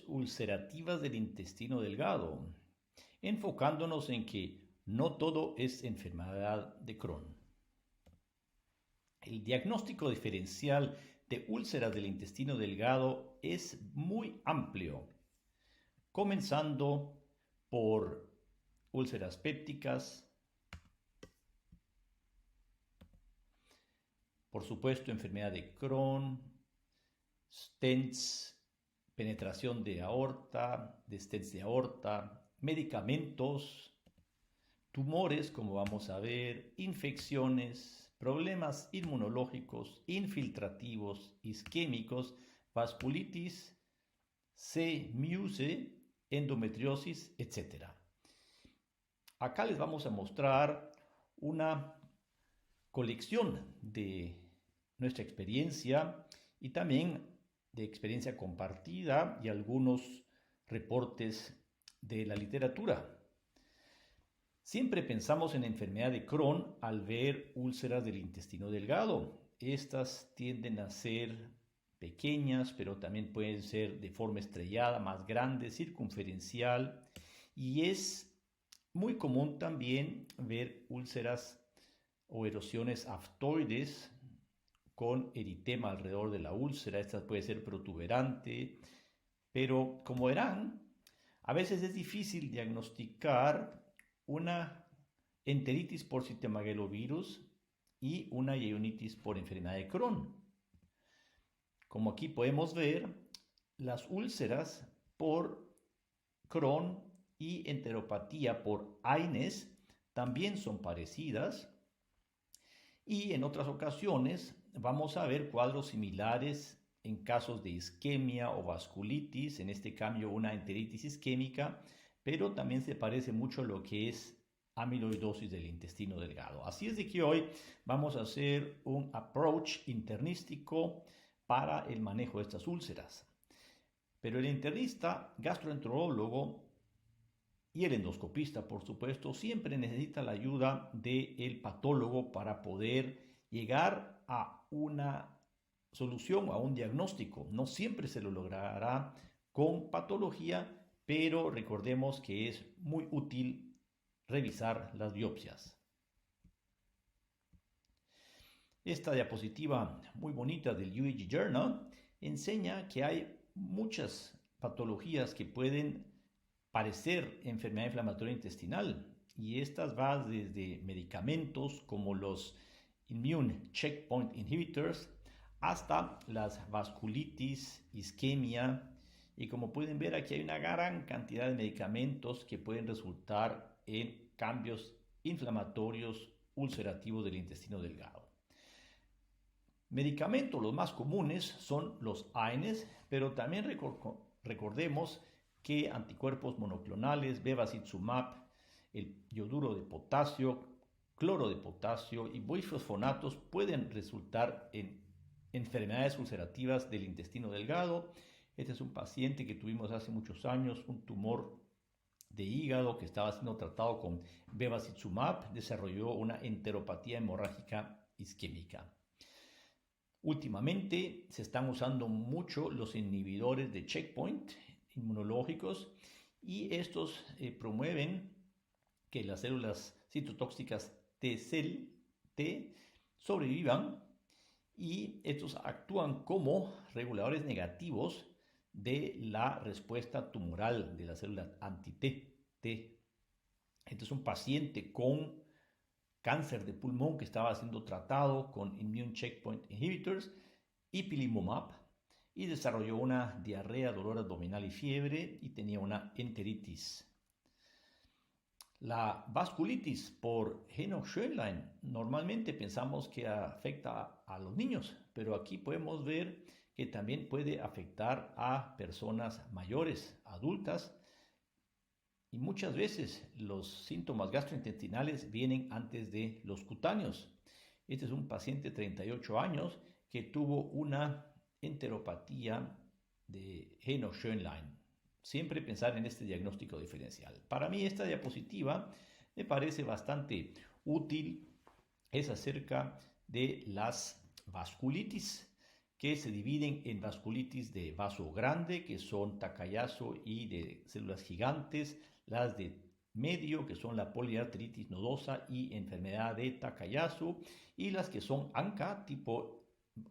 Ulcerativas del intestino delgado, enfocándonos en que no todo es enfermedad de Crohn. El diagnóstico diferencial de úlceras del intestino delgado es muy amplio, comenzando por úlceras pépticas, por supuesto enfermedad de Crohn, stents, penetración de aorta, de stents de aorta, medicamentos, tumores, como vamos a ver, infecciones, problemas inmunológicos, infiltrativos, isquémicos, vasculitis, C-MUSE, endometriosis, etc. Acá les vamos a mostrar una colección de nuestra experiencia y también de experiencia compartida y algunos reportes de la literatura. Siempre pensamos en la enfermedad de Crohn al ver úlceras del intestino delgado. Estas tienden a ser pequeñas, pero también pueden ser de forma estrellada, más grande, circunferencial, y es muy común también ver úlceras o erosiones aftoides con eritema alrededor de la úlcera. Esta puede ser protuberante, pero como verán, a veces es difícil diagnosticar una enteritis por citomegalovírus y una Jeunitis por enfermedad de Crohn. Como aquí podemos ver, las úlceras por Crohn y enteropatía por AINES también son parecidas, y en otras ocasiones vamos a ver cuadros similares en casos de isquemia o vasculitis, en este cambio una enteritis isquémica, pero también se parece mucho a lo que es amiloidosis del intestino delgado. Así es de que hoy vamos a hacer un approach internístico para el manejo de estas úlceras. Pero el internista, gastroenterólogo y el endoscopista, por supuesto, siempre necesita la ayuda del patólogo para poder llegar a una solución, a un diagnóstico. No siempre se lo logrará con patología, pero recordemos que es muy útil revisar las biopsias. Esta diapositiva muy bonita del UEG Journal enseña que hay muchas patologías que pueden parecer enfermedad inflamatoria intestinal, y estas van desde medicamentos como los immune checkpoint inhibitors hasta las vasculitis, isquemia, y como pueden ver aquí hay una gran cantidad de medicamentos que pueden resultar en cambios inflamatorios ulcerativos del intestino delgado. Medicamentos los más comunes son los AINES, pero también recordemos que anticuerpos monoclonales, bevacizumab, el yoduro de potasio, cloro de potasio y bifosfonatos pueden resultar en enfermedades ulcerativas del intestino delgado. Este es un paciente que tuvimos hace muchos años, un tumor de hígado que estaba siendo tratado con bevacizumab, desarrolló una enteropatía hemorrágica isquémica. Últimamente se están usando mucho los inhibidores de checkpoint inmunológicos, y estos promueven que las células citotóxicas T sobrevivan, y estos actúan como reguladores negativos de la respuesta tumoral de las células anti-T. Este es un paciente con cáncer de pulmón que estaba siendo tratado con immune checkpoint inhibitors, ipilimumab, y desarrolló una diarrea, dolor abdominal y fiebre, y tenía una enteritis. La vasculitis por Henoch-Schönlein normalmente pensamos que afecta a los niños, pero aquí podemos ver que también puede afectar a personas mayores, adultas, y muchas veces los síntomas gastrointestinales vienen antes de los cutáneos. Este es un paciente de 38 años que tuvo una enteropatía de Heino Schönlein. Siempre pensar en este diagnóstico diferencial. Para mí esta diapositiva me parece bastante útil. Es acerca de las vasculitis, que se dividen en vasculitis de vaso grande, que son Takayasu y de células gigantes, las de medio, que son la poliarteritis nodosa y enfermedad de Takayasu, y las que son ANCA, tipo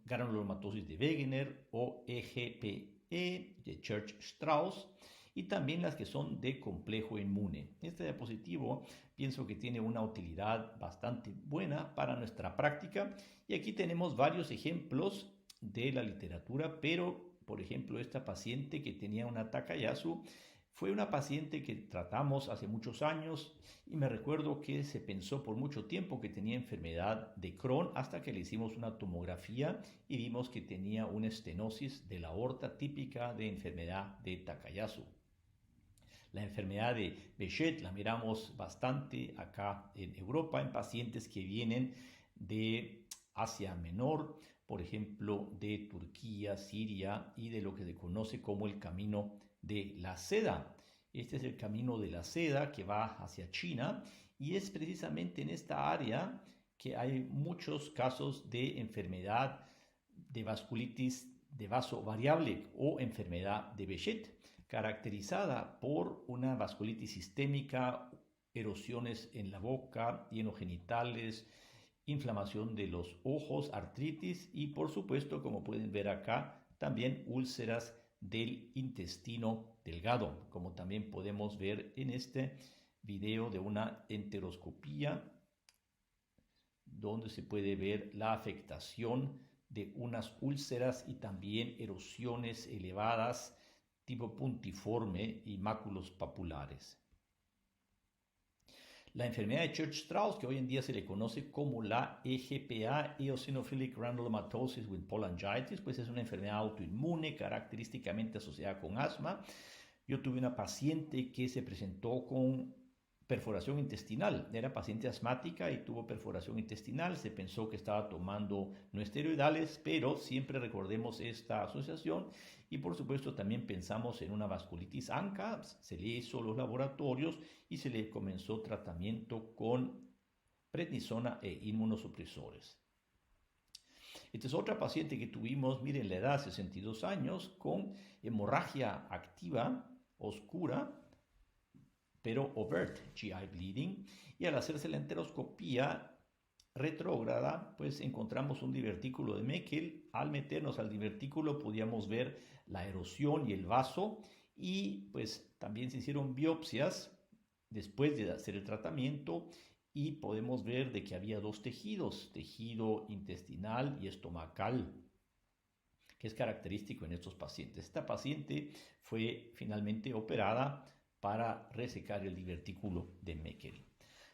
granulomatosis de Wegener o EGPE de Church-Strauss, y también las que son de complejo inmune. Este diapositivo pienso que tiene una utilidad bastante buena para nuestra práctica, y aquí tenemos varios ejemplos de la literatura, pero por ejemplo esta paciente que tenía una Takayasu fue una paciente que tratamos hace muchos años, y me recuerdo que se pensó por mucho tiempo que tenía enfermedad de Crohn hasta que le hicimos una tomografía y vimos que tenía una estenosis de la aorta típica de enfermedad de Takayasu. La enfermedad de Behçet la miramos bastante acá en Europa en pacientes que vienen de Asia Menor, por ejemplo de Turquía, Siria y de lo que se conoce como el camino de la seda. Este es el camino de la seda que va hacia China, y es precisamente en esta área que hay muchos casos de enfermedad de vasculitis de vaso variable o enfermedad de Behçet, caracterizada por una vasculitis sistémica, erosiones en la boca y en los genitales, inflamación de los ojos, artritis y por supuesto, como pueden ver acá, también úlceras del intestino delgado, como también podemos ver en este video de una enteroscopía donde se puede ver la afectación de unas úlceras y también erosiones elevadas tipo puntiforme y máculos papulares. La enfermedad de Church-Strauss, que hoy en día se le conoce como la EGPA, Eosinophilic Granulomatosis with Cholangitis, pues es una enfermedad autoinmune característicamente asociada con asma. Yo tuve una paciente que se presentó con perforación intestinal. Era paciente asmática y tuvo perforación intestinal. Se pensó que estaba tomando no esteroidales, pero siempre recordemos esta asociación. Y por supuesto también pensamos en una vasculitis ANCA. Se le hizo los laboratorios y se le comenzó tratamiento con prednisona e inmunosupresores. Esta es otra paciente que tuvimos, miren la edad, 62 años, con hemorragia activa, oscura, pero overt GI bleeding, y al hacerse la enteroscopía retrógrada, pues encontramos un divertículo de Meckel. Al meternos al divertículo podíamos ver la erosión y el vaso, y pues también se hicieron biopsias después de hacer el tratamiento, y podemos ver de que había dos tejidos, tejido intestinal y estomacal, que es característico en estos pacientes. Esta paciente fue finalmente operada para resecar el divertículo de Meckel.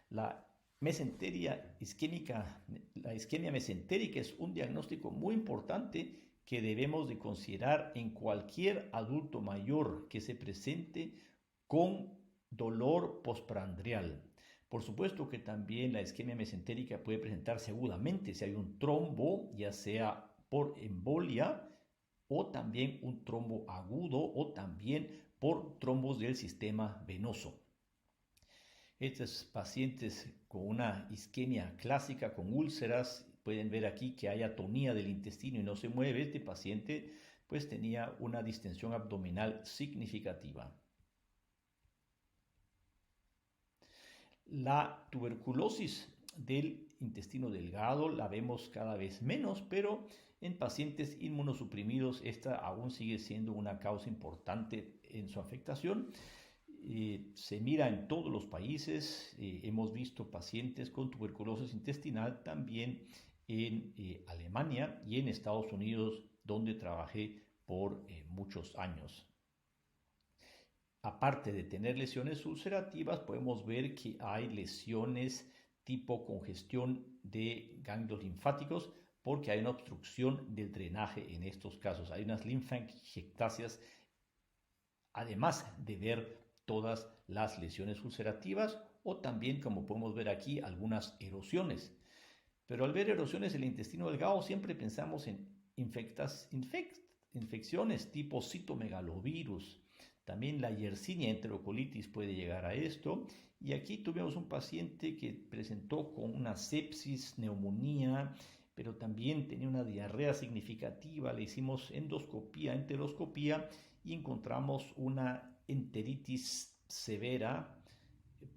La isquemia mesentérica es un diagnóstico muy importante que debemos de considerar en cualquier adulto mayor que se presente con dolor postprandial. Por supuesto que también la isquemia mesentérica puede presentarse agudamente si hay un trombo, ya sea por embolia o también un trombo agudo o también por trombos del sistema venoso. Estos pacientes con una isquemia clásica con úlceras, pueden ver aquí que hay atonía del intestino y no se mueve. Este paciente pues tenía una distensión abdominal significativa. La tuberculosis del intestino delgado la vemos cada vez menos, pero en pacientes inmunosuprimidos esta aún sigue siendo una causa importante en su afectación. Se mira en todos los países. Hemos visto pacientes con tuberculosis intestinal también en Alemania y en Estados Unidos, donde trabajé por muchos años. Aparte de tener lesiones ulcerativas, podemos ver que hay lesiones tipo congestión de ganglios linfáticos, porque hay una obstrucción del drenaje en estos casos. Hay unas linfangiectasias, además de ver todas las lesiones ulcerativas, o también, como podemos ver aquí, algunas erosiones. Pero al ver erosiones del intestino delgado siempre pensamos en infecciones tipo citomegalovirus. También la Yersinia enterocolitis puede llegar a esto. Y aquí tuvimos un paciente que presentó con una sepsis, neumonía, pero también tenía una diarrea significativa. Le hicimos endoscopía, enteroscopía y encontramos una enteritis severa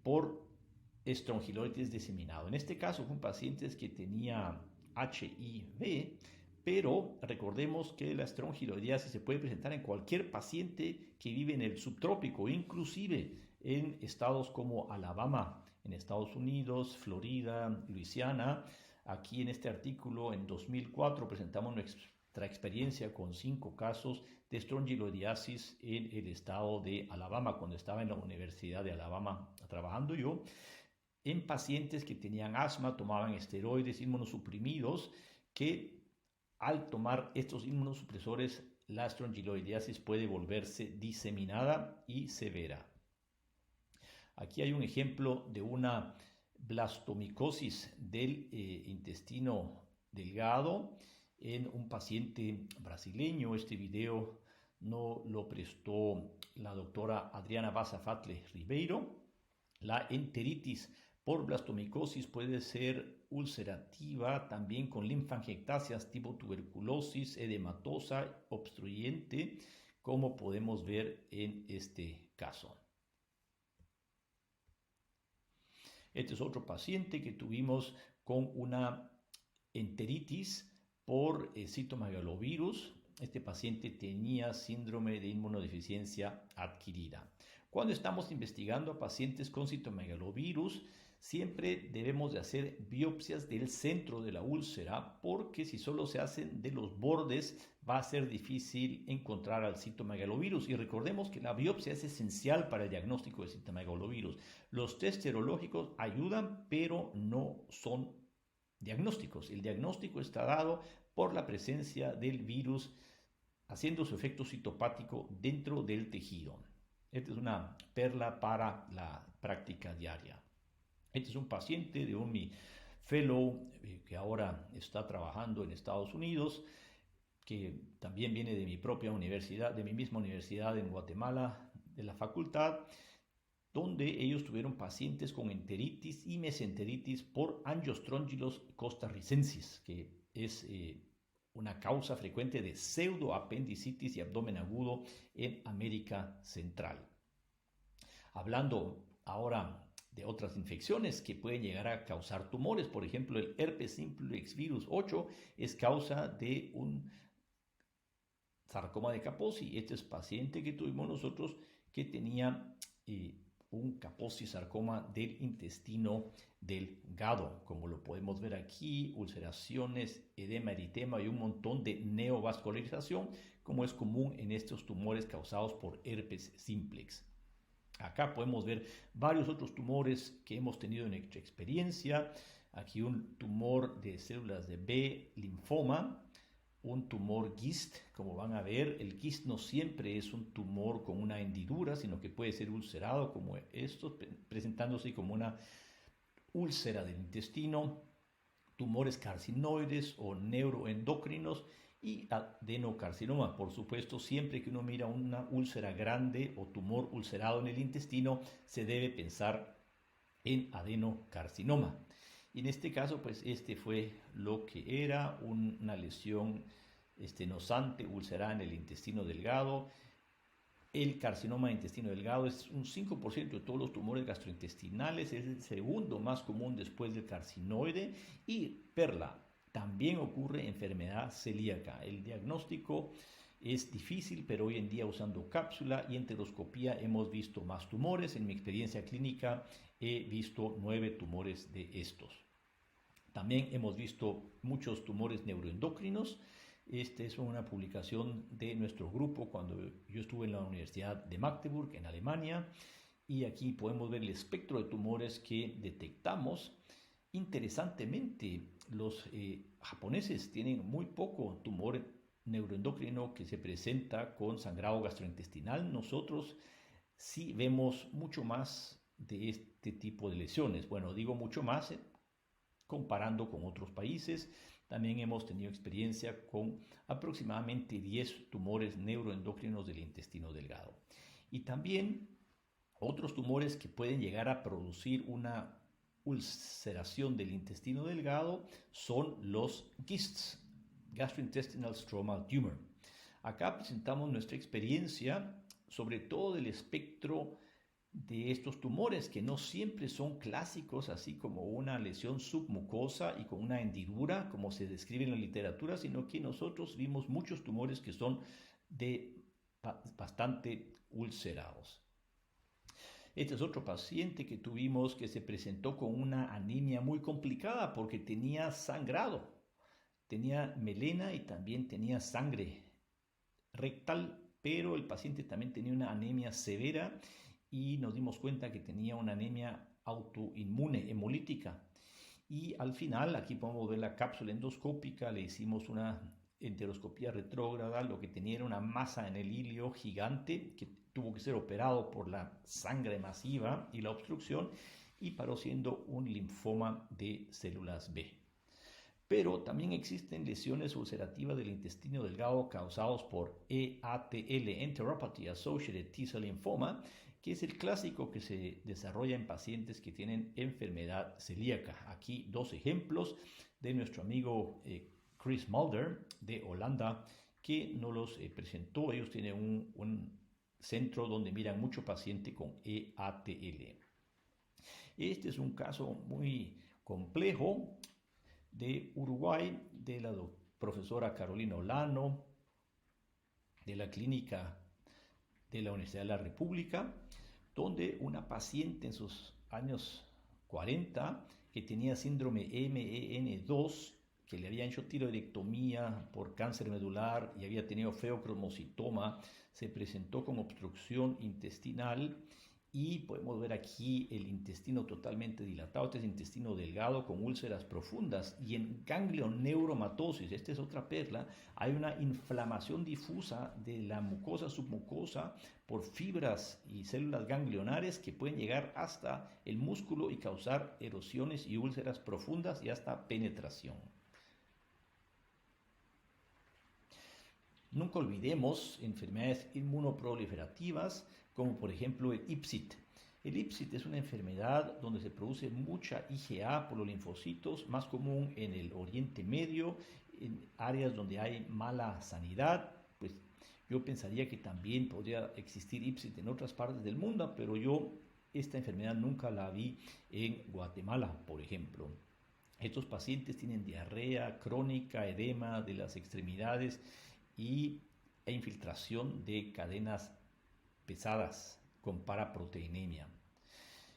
por estrongiloides diseminado. En este caso fue un paciente que tenía HIV, pero recordemos que la estrongiloidiasis se puede presentar en cualquier paciente que vive en el subtrópico, inclusive en estados como Alabama, en Estados Unidos, Florida, Luisiana. Aquí en este artículo, en 2004, presentamos nuestra experiencia con 5 casos de estrongiloidiasis en el estado de Alabama, cuando estaba en la Universidad de Alabama trabajando yo, en pacientes que tenían asma, tomaban esteroides inmunosuprimidos, que al tomar estos inmunosupresores, la estrongiloidiasis puede volverse diseminada y severa. Aquí hay un ejemplo de una blastomicosis del intestino delgado en un paciente brasileño. Este video no lo prestó la doctora Adriana Basafatle Ribeiro. La enteritis por blastomicosis puede ser ulcerativa, también con linfangiectasias tipo tuberculosis, edematosa, obstruyente, como podemos ver en este caso. Este es otro paciente que tuvimos con una enteritis por citomegalovirus. Este paciente tenía síndrome de inmunodeficiencia adquirida. Cuando estamos investigando a pacientes con citomegalovirus, siempre debemos de hacer biopsias del centro de la úlcera, porque si solo se hacen de los bordes va a ser difícil encontrar al citomegalovirus. Y recordemos que la biopsia es esencial para el diagnóstico de citomegalovirus. Los test serológicos ayudan, pero no son diagnósticos. El diagnóstico está dado por la presencia del virus haciendo su efecto citopático dentro del tejido. Esta es una perla para la práctica diaria. Este es un paciente de mi fellow que ahora está trabajando en Estados Unidos, que también viene de mi propia universidad, de mi misma universidad en Guatemala, de la facultad, donde ellos tuvieron pacientes con enteritis y mesenteritis por Angiostrongylos costarricensis, que es una causa frecuente de pseudoapendicitis y abdomen agudo en América Central. Hablando ahora de otras infecciones que pueden llegar a causar tumores, por ejemplo, el herpes simplex virus 8 es causa de un sarcoma de Kaposi. Este es paciente que tuvimos nosotros que tenía un Kaposi sarcoma del intestino delgado, como lo podemos ver aquí, ulceraciones, edema, eritema y un montón de neovascularización, como es común en estos tumores causados por herpes simplex. Acá podemos ver varios otros tumores que hemos tenido en nuestra experiencia. Aquí un tumor de células de B, linfoma, un tumor GIST. Como van a ver, el GIST no siempre es un tumor con una hendidura, sino que puede ser ulcerado como estos, presentándose como una úlcera del intestino, tumores carcinoides o neuroendocrinos y adenocarcinoma. Por supuesto, siempre que uno mira una úlcera grande o tumor ulcerado en el intestino, se debe pensar en adenocarcinoma. Y en este caso, pues este fue lo que era una lesión estenosante ulcerada en el intestino delgado. El carcinoma de intestino delgado es un 5% de todos los tumores gastrointestinales, es el segundo más común después del carcinoide. Y perla, también ocurre enfermedad celíaca. El diagnóstico es difícil, pero hoy en día usando cápsula y enteroscopía hemos visto más tumores. En mi experiencia clínica he visto 9 tumores de estos. También hemos visto muchos tumores neuroendocrinos. Esta es una publicación de nuestro grupo cuando yo estuve en la Universidad de Magdeburg, en Alemania. Y aquí podemos ver el espectro de tumores que detectamos. Interesantemente, los japoneses tienen muy poco tumor neuroendocrino que se presenta con sangrado gastrointestinal. Nosotros sí vemos mucho más de este tipo de lesiones. Bueno, digo mucho más comparando con otros países. También hemos tenido experiencia con aproximadamente 10 tumores neuroendocrinos del intestino delgado. Y también otros tumores que pueden llegar a producir una ulceración del intestino delgado son los GISTs, Gastrointestinal Stromal Tumor. Acá presentamos nuestra experiencia sobre todo del espectro de estos tumores que no siempre son clásicos, así como una lesión submucosa y con una hendidura, como se describe en la literatura, sino que nosotros vimos muchos tumores que son bastante ulcerados. Este es otro paciente que tuvimos que se presentó con una anemia muy complicada porque tenía sangrado, tenía melena y también tenía sangre rectal, pero el paciente también tenía una anemia severa y nos dimos cuenta que tenía una anemia autoinmune hemolítica. Y al final, aquí podemos ver la cápsula endoscópica, le hicimos una enteroscopía retrógrada, lo que tenía era una masa en el ilio gigante que tuvo que ser operado por la sangre masiva y la obstrucción y paró siendo un linfoma de células B. Pero también existen lesiones ulcerativas del intestino delgado causados por EATL, Enteropathy Associated T-Cell Lymphoma, que es el clásico que se desarrolla en pacientes que tienen enfermedad celíaca. Aquí dos ejemplos de nuestro amigo Chris Mulder de Holanda, que nos los presentó. Ellos tienen un centro donde miran mucho paciente con EATL. Este es un caso muy complejo de Uruguay, de la profesora Carolina Olano, de la clínica de la Universidad de la República, donde una paciente en sus años 40 que tenía síndrome MEN2, que le habían hecho tiroidectomía por cáncer medular y había tenido feocromocitoma, se presentó con obstrucción intestinal y podemos ver aquí el intestino totalmente dilatado. Este es intestino delgado con úlceras profundas y en ganglioneuromatosis, esta es otra perla, hay una inflamación difusa de la mucosa submucosa por fibras y células ganglionares que pueden llegar hasta el músculo y causar erosiones y úlceras profundas y hasta penetración. Nunca olvidemos enfermedades inmunoproliferativas como por ejemplo el IPSIT. El IPSIT es una enfermedad donde se produce mucha IgA por los linfocitos, más común en el Oriente Medio, en áreas donde hay mala sanidad. Pues yo pensaría que también podría existir IPSIT en otras partes del mundo, pero yo esta enfermedad nunca la vi en Guatemala, por ejemplo. Estos pacientes tienen diarrea crónica, edema de las extremidades e infiltración de cadenas pesadas con paraproteinemia.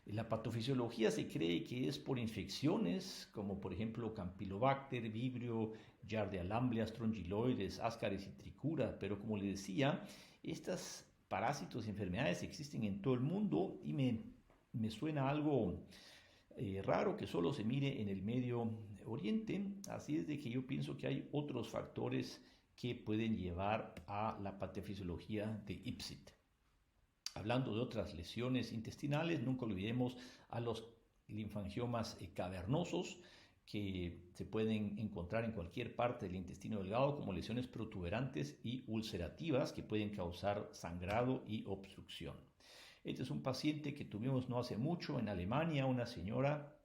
La patofisiología se cree que es por infecciones como por ejemplo Campylobacter, Vibrio, Giardia lamblia, Strongyloides, Ascaris y Tricura, pero como les decía, estas parásitos y enfermedades existen en todo el mundo y me suena algo raro que solo se mire en el Medio Oriente, así es de que yo pienso que hay otros factores que pueden llevar a la patofisiología de IPSIT. Hablando de otras lesiones intestinales, nunca olvidemos a los linfangiomas cavernosos que se pueden encontrar en cualquier parte del intestino delgado como lesiones protuberantes y ulcerativas que pueden causar sangrado y obstrucción. Este es un paciente que tuvimos no hace mucho en Alemania, una señora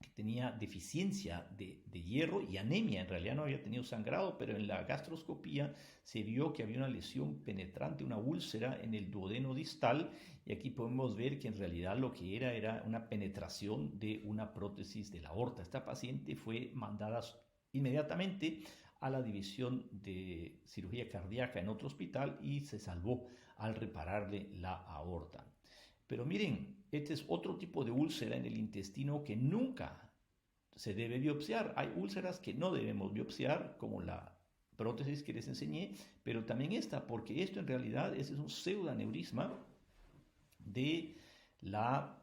que tenía deficiencia de hierro y anemia. En realidad no había tenido sangrado, pero en la gastroscopía se vio que había una lesión penetrante, una úlcera en el duodeno distal, y aquí podemos ver que en realidad lo que era una penetración de una prótesis de la aorta. Esta paciente fue mandada inmediatamente a la división de cirugía cardíaca en otro hospital y se salvó al repararle la aorta. Pero miren, este es otro tipo de úlcera en el intestino que nunca se debe biopsiar. Hay úlceras que no debemos biopsiar, como la prótesis que les enseñé, pero también esta, porque esto en realidad es un pseudoaneurisma de la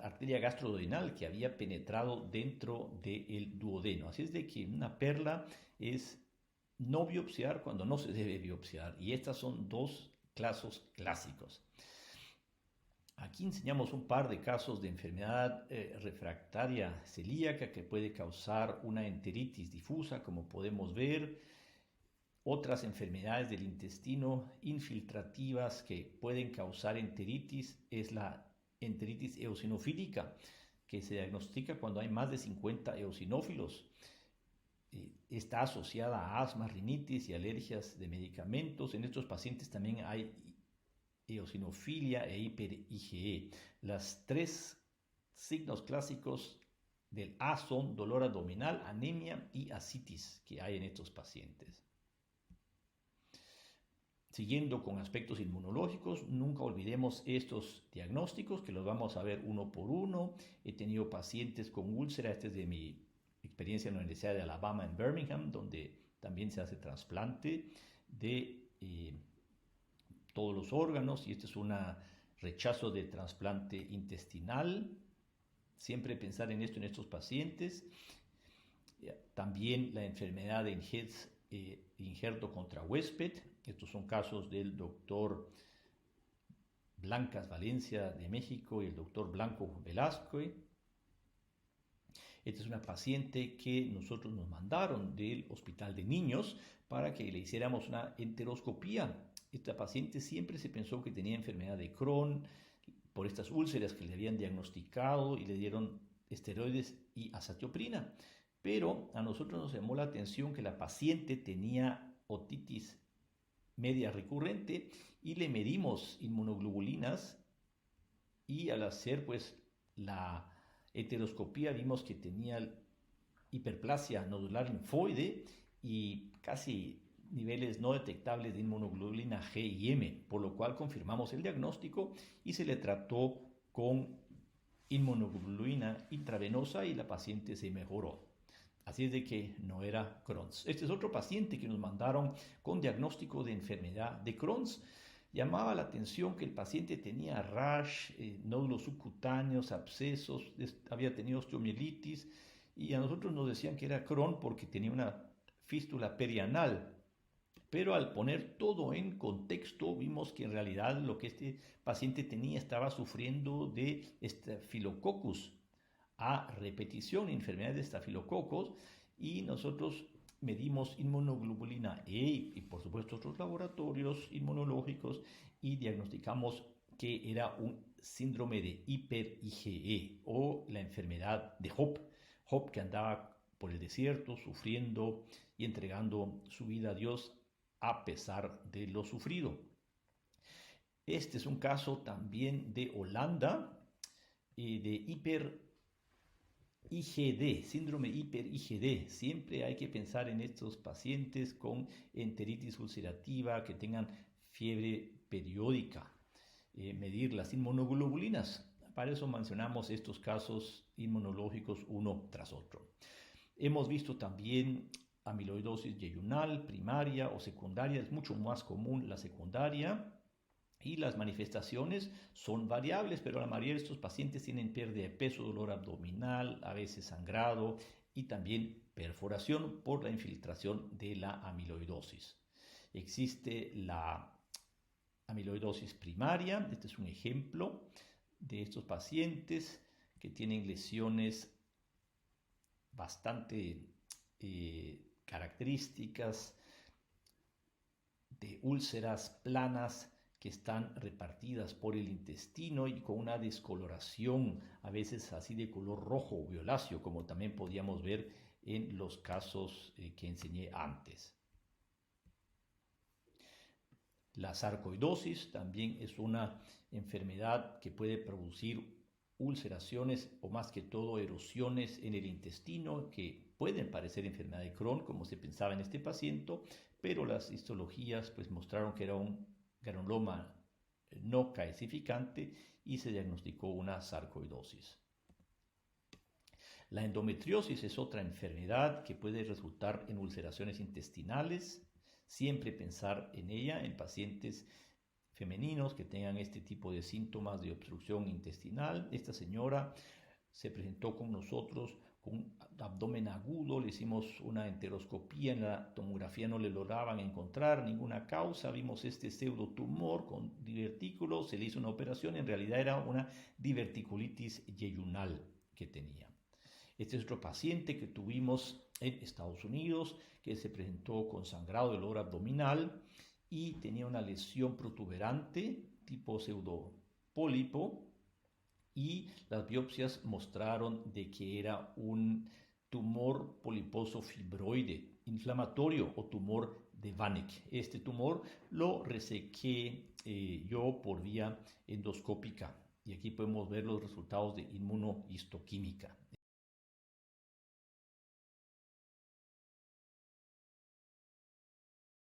arteria gastroduodenal que había penetrado dentro del duodeno. Así es de que una perla es no biopsiar cuando no se debe biopsiar, y estas son dos casos clásicos. Aquí enseñamos un par de casos de enfermedad refractaria celíaca que puede causar una enteritis difusa, como podemos ver. Otras enfermedades del intestino infiltrativas que pueden causar enteritis es la enteritis eosinofílica, que se diagnostica cuando hay más de 50 eosinófilos. Está asociada a asma, rinitis y alergias de medicamentos. En estos pacientes también hay eosinofilia e hiper-IgE. Las tres signos clásicos del A son dolor abdominal, anemia y ascitis que hay en estos pacientes. Siguiendo con aspectos inmunológicos, nunca olvidemos estos diagnósticos que los vamos a ver uno por uno. He tenido pacientes con úlcera, este es de mi experiencia en la Universidad de Alabama en Birmingham, donde también se hace trasplante de todos los órganos, y este es un rechazo de trasplante intestinal. Siempre pensar en esto en estos pacientes. También la enfermedad de injerto contra huésped. Estos son casos del doctor Blancas Valencia de México y el doctor Blanco Velasco. Esta es una paciente que nosotros nos mandaron del Hospital de Niños para que le hiciéramos una enteroscopía. Esta paciente siempre se pensó que tenía enfermedad de Crohn por estas úlceras que le habían diagnosticado y le dieron esteroides y azatioprina. Pero a nosotros nos llamó la atención que la paciente tenía otitis media recurrente y le medimos inmunoglobulinas, y al hacer pues la heteroscopía vimos que tenía hiperplasia nodular linfoide y casi niveles no detectables de inmunoglobulina G y M, por lo cual confirmamos el diagnóstico y se le trató con inmunoglobulina intravenosa y la paciente se mejoró. Así es de que no era Crohn's. Este es otro paciente que nos mandaron con diagnóstico de enfermedad de Crohn's. Llamaba la atención que el paciente tenía rash, nódulos subcutáneos, abscesos, había tenido osteomielitis, y a nosotros nos decían que era Crohn porque tenía una fístula perianal. Pero al poner todo en contexto, vimos que en realidad lo que este paciente tenía estaba sufriendo de Staphylococcus a repetición, enfermedad de estafilococos, y nosotros medimos inmunoglobulina E y por supuesto otros laboratorios inmunológicos y diagnosticamos que era un síndrome de hiper-IgE o la enfermedad de Job que andaba por el desierto sufriendo y entregando su vida a Dios a pesar de lo sufrido. Este es un caso también de Holanda, de IgD, síndrome hiper-IgD. Siempre hay que pensar en estos pacientes con enteritis ulcerativa que tengan fiebre periódica. Medir las inmunoglobulinas. Para eso mencionamos estos casos inmunológicos uno tras otro. Hemos visto también amiloidosis yeyunal, primaria o secundaria. Es mucho más común la secundaria. Y las manifestaciones son variables, pero la mayoría de estos pacientes tienen pérdida de peso, dolor abdominal, a veces sangrado y también perforación por la infiltración de la amiloidosis. Existe la amiloidosis primaria. Este es un ejemplo de estos pacientes que tienen lesiones bastante características de úlceras planas que están repartidas por el intestino y con una descoloración, a veces así de color rojo o violáceo, como también podíamos ver en los casos que enseñé antes. La sarcoidosis también es una enfermedad que puede producir ulceraciones o más que todo erosiones en el intestino que pueden parecer enfermedad de Crohn, como se pensaba en este paciente, pero las histologías pues mostraron que era un granuloma no calcificante y se diagnosticó una sarcoidosis. La endometriosis es otra enfermedad que puede resultar en ulceraciones intestinales. Siempre pensar en ella en pacientes femeninos que tengan este tipo de síntomas de obstrucción intestinal. Esta señora se presentó con nosotros con abdomen agudo, le hicimos una enteroscopía, en la tomografía no le lograban encontrar ninguna causa, vimos este pseudotumor con divertículos, se le hizo una operación, en realidad era una diverticulitis yeyunal que tenía. Este es otro paciente que tuvimos en Estados Unidos, que se presentó con sangrado del lóbulo abdominal y tenía una lesión protuberante tipo pseudopólipo, y las biopsias mostraron de que era un tumor poliposo fibroide inflamatorio o tumor de Vanek. Este tumor lo resequé yo por vía endoscópica y aquí podemos ver los resultados de inmunohistoquímica.